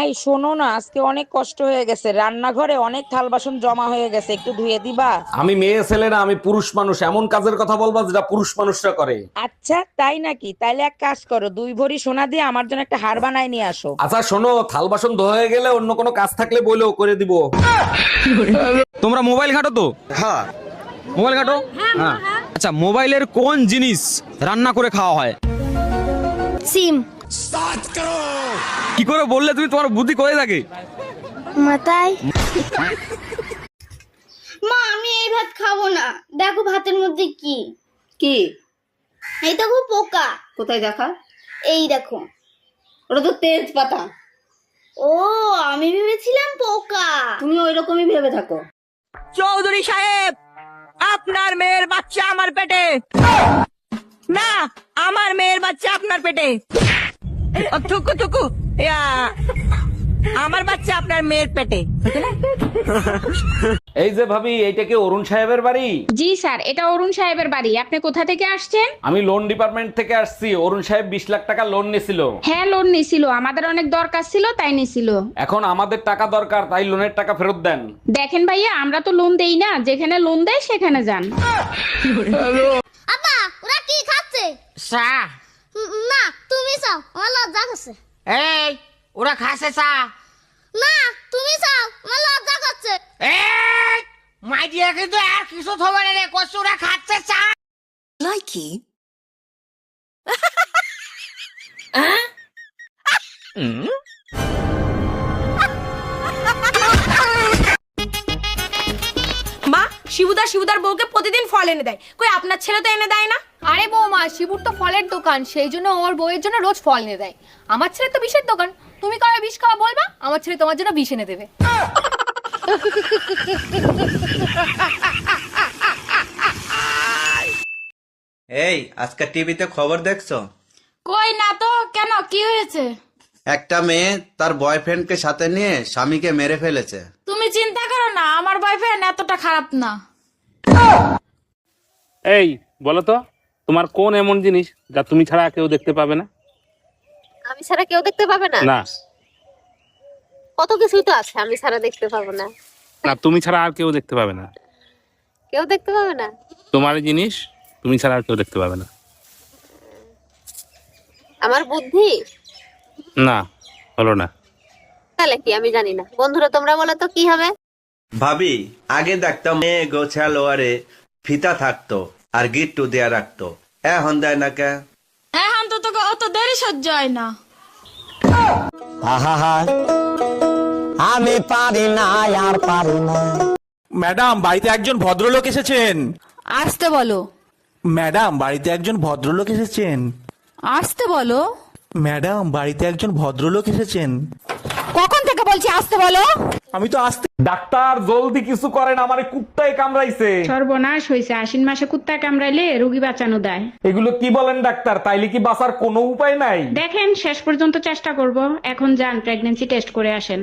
এই শোনো না, আজকে অনেক কষ্ট হয়ে গেছে, রান্নাঘরে অনেক থাল বাসন জমা হয়ে গেছে, একটু ধুয়ে দিবা? আমি মেয়ে ছেলে না, আমি পুরুষ মানুষ। এমন কাজের কথা বলবা যেটা পুরুষ মানুষরা করে। আচ্ছা তাই নাকি? তাইলে এক কাজ করো, 2 ভরি সোনা দিয়ে আমার জন্য একটা হার বানায় নিয়ে আসো। আচ্ছা শোনো, থাল বাসন ধোয়া হয়ে গেলে অন্য কোনো কাজ থাকলে বইলেও করে দিব। তোমরা মোবাইল ঘাটো তো? হ্যাঁ। মোবাইল ঘাটো? হ্যাঁ। আচ্ছা, মোবাইলের কোন জিনিস রান্না করে খাওয়া হয়? সিম। কি করে বললে তুমি? তোমার বুদ্ধি কোথায় থাকে? মাথায়। মা আমি এই ভাত খাবো না, দেখো ভাতের মধ্যে কি কি? এই দেখো পোকা। কোথায় দেখা? এই দেখো। ওটা তো তেজপাতা। ও আমি ভেবেছিলাম পোকা। তুমি ওই রকমই ভেবে থাকো। চৌধুরী সাহেব, আপনার মেয়ের বাচ্চা আমার পেটে। না, আমার মেয়ের বাচ্চা আপনার পেটে। ও, থুকু থুকু ইয়া, আমার বাচ্চা আপনার মেয়ের পেটে। এই যে ভাবি, এইটা কি অরুণ সাহেবের বাড়ি? জি স্যার, এটা অরুণ সাহেবের বাড়ি। আপনি কোথা থেকে আসছেন? আমি লোন ডিপার্টমেন্ট থেকে আসছি। অরুণ সাহেব 20 লাখ টাকা লোন নিছিল। হ্যাঁ, লোন নিছিল, আমাদের অনেক দরকার ছিল তাই নিছিল। এখন আমাদের টাকা দরকার, তাই লোনের টাকা ফেরত দেন। দেখেন ভাইয়া, আমরা তো লোন দেই না, যেখানে লোন দেয় সেখানে যান। আপা ওরা কি খাচ্ছে? চা। না তুমি চাও, আমার লজ্জা করছে। এই, ওরা খাসে চা। না তুমি চাও, আমার লজ্জা করছে। এই, মাই দিয়া কিন্তু আর কিছু থবে না রে, কষ্ট ওরা খাচ্ছে চা। মা, শিবুদার বউকে প্রতিদিন ফল এনে দেয়, কই আপনার ছেলে তো এনে দেয় না? আরে বৌমা, শিবুর তো ফলের দোকান, সেই জন্য ওর বউয়ের জন্য রোজ ফল এনে দেয়। আমার ছেলে তো বিষের দোকান, তুমি কবে বিষ খাওয়া বলবা, আমার ছেলে তোমার জন্য বিষ এনে দেবে। এই আজকে টিভিতে খবর দেখছো? কই না তো, কেন কি হয়েছে? একটা মেয়ে তার বয়ফ্রেন্ডকে সাথে নিয়ে স্বামীকে মেরে ফেলেছে। তুমি চিন্তা করো না, আমার বয়ফ্রেন্ড এতটা খারাপ না। এই বলো তো, তোমার কোন এমন জিনিস যা তুমি ছাড়া কেউ দেখতে পাবে না? আমি ছাড়া কেউ দেখতে পাবে না? না কত কিছুই তো আছে আমি ছাড়া দেখতে পাবো না। না, তুমি ছাড়া আর কেউ দেখতে পাবে না। কেউ দেখতে পাবে না? তোমার এই জিনিস তুমি ছাড়া আর কেউ দেখতে পাবে না। আমার বুদ্ধি? না, হলো না। তাহলে কি আমি জানি না। বন্ধুরা তোমরা বলো তো কি হবে? ভাবি, আগে দেখতাম মেয়ে গোছালো আরে ফিতা থাকতো আর গিট্টু দেয়া রাখতো, এখন দেয় না কে? এখন তো তোকে অত দেরি সহ্য হয় না। আমি পারি না, আর পারি না। ম্যাডাম, বাড়িতে একজন ভদ্রলোক এসেছেন। আসতে বলো। ম্যাডাম, বাড়িতে একজন ভদ্রলোক এসেছেন। আসতে বলো। ম্যাডাম, বাড়িতে একজন ভদ্রলোক এসেছেন। কখন থেকে বলছি আসতে বলো? আমি তো আসতে। ডাক্তার জলদি কিছু করেন, আমারে কুত্তায় কামড়াইছে। সর্বনাশ হয়েছে, আশ্বিন মাসে কুত্তা কামড়াইলে রোগী বাঁচানো দেয়। এগুলো কি বলেন ডাক্তার? তাইলে কি বাঁচার কোনো উপায় নাই? দেখেন, শেষ পর্যন্ত চেষ্টা করব। এখন যান, প্রেগন্যান্সি টেস্ট করে আসেন।